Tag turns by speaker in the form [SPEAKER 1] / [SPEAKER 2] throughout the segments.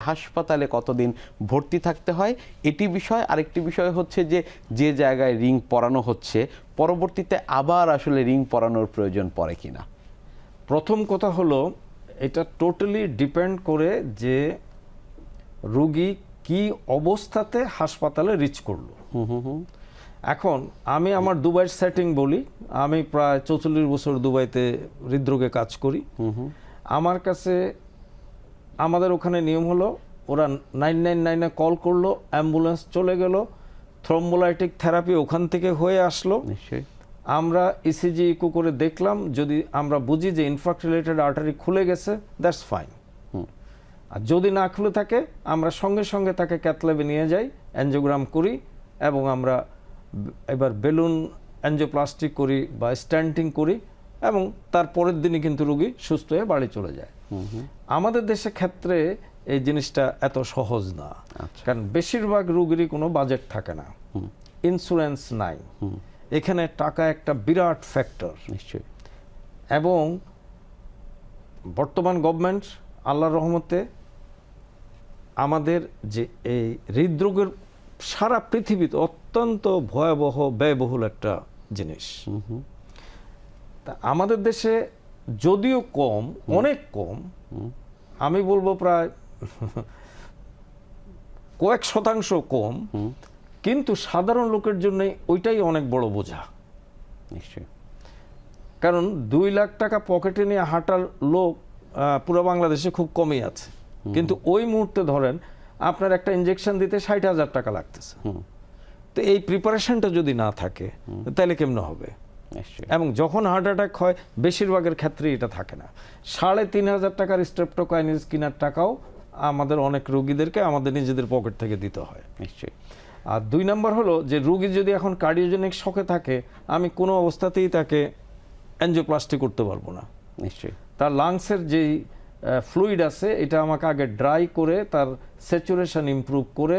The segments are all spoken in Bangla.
[SPEAKER 1] হাসপাতালে কতদিন ভর্তি থাকতে হয় এটি বিষয়। আরেকটি বিষয় হচ্ছে যে যে জায়গায় রিং পরানো হচ্ছে পরবর্তীতে আবার আসলে রিং পরানোর প্রয়োজন পড়ে কিনা।
[SPEAKER 2] প্রথম কথা হলো এটা টোটালি ডিপেন্ড করে যে রোগী কি অবস্থাতে হাসপাতালে রিচ করলো। এখন আমি আমার দুবাইয়ের সেটিং বলি, আমি প্রায় 44 বছর দুবাইতে হৃদরোগে কাজ করি। আমার কাছে আমাদের ওখানে নিয়ম হলো ওরা 999-এ কল করলো, অ্যাম্বুলেন্স চলে গেল, থ্রম্বোলাইটিক থেরাপি ওখান থেকে হয়ে আসলো।
[SPEAKER 1] নিশ্চয়ই
[SPEAKER 2] আমরা ইসিজি ইকো করে দেখলাম, যদি আমরা বুঝি যে ইনফ্রাক্ট রিলেটেড আর্টারি খুলে গেছে, দ্যাটস ফাইন। আর যদি না খুলে থাকে আমরা সঙ্গে সঙ্গে তাকে ক্যাথল্যাবে নিয়ে যাই, অ্যাঞ্জিওগ্রাম করি এবং আমরা এবার বেলুন অ্যাঞ্জিওপ্লাস্টি করি বা স্ট্যান্টিং করি এবং তার পরের দিনই কিন্তু রোগী সুস্থ হয়ে বাড়ি চলে যায়। আমাদের দেশের ক্ষেত্রে এই জিনিসটা এত সহজ না, কারণ বেশিরভাগ রোগীরই কোনো বাজেট থাকে না, ইন্স্যুরেন্স নাই, এখানে টাকা একটা বিরাট ফ্যাক্টর।
[SPEAKER 1] নিশ্চয়ই।
[SPEAKER 2] এবং বর্তমান গভর্নমেন্ট আল্লাহর রহমতে আমাদের যে এই হৃদরোগের সারা পৃথিবীতে অত্যন্ত ভয়াবহ ব্যয়বহুল একটা জিনিস, তা আমাদের দেশে যদিও কম, অনেক কম, আমি বলবো প্রায় কয়েক শতাংশ কম, কিন্তু সাধারণ লোকের জন্য ওইটাই অনেক বড় বোঝা।
[SPEAKER 1] নিশ্চয়ই।
[SPEAKER 2] কারণ 2 লাখ টাকা পকেটে নিয়ে হাঁটার লোক পুরো বাংলাদেশে খুব কমই আছে, কিন্তু ওই মুহূর্তে ধরেন আপনার একটা ইনজেকশন দিতে 60,000 টাকা লাগতেছে। তো এই প্রিপারেশনটা যদি না থাকে তাহলে কেমন হবে? এবং যখন হার্ট অ্যাটাক হয় বেশিরভাগের ক্ষেত্রেই এটা থাকে না। 3,500 টাকার স্ট্রেপ্টোকাইনেস কেনার টাকাও আমাদের অনেক রোগীদেরকে আমাদের নিজেদের পকেট থেকে দিতে হয়।
[SPEAKER 1] নিশ্চয়ই।
[SPEAKER 2] আর 2 নম্বর হলো যে রোগী যদি এখন কার্ডিওজেনিক শকে থাকে, আমি কোনো অবস্থাতেই তাকে অ্যাঞ্জিওপ্লাস্টি করতে পারবো না।
[SPEAKER 1] নিশ্চয়ই।
[SPEAKER 2] তার লাংসের যেই ফ্লুইড আছে এটা আমাকে আগে ড্রাই করে, তার স্যাচুরেশন ইমপ্রুভ করে,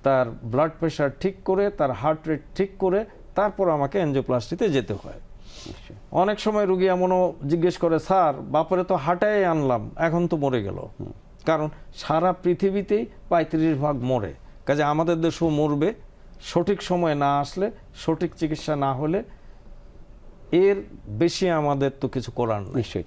[SPEAKER 2] তার ব্লাড প্রেশার ঠিক করে, তার হার্ট রেট ঠিক করে তারপর আমাকে অ্যাঞ্জিওপ্লাস্টিতে যেতে হয়। অনেক সময় রোগী এমনও জিজ্ঞেস করে, স্যার বাপরে তো হাঁটাই আনলাম, এখন তো মরে গেল। কারণ সারা পৃথিবীতেই 35% মরে, কাজে আমাদের দেশও মরবে সঠিক সময় না আসলে, সঠিক চিকিৎসা না হলে। এর বেশি আমাদের তো কিছু করার নেই।
[SPEAKER 1] নিশ্চয়ই।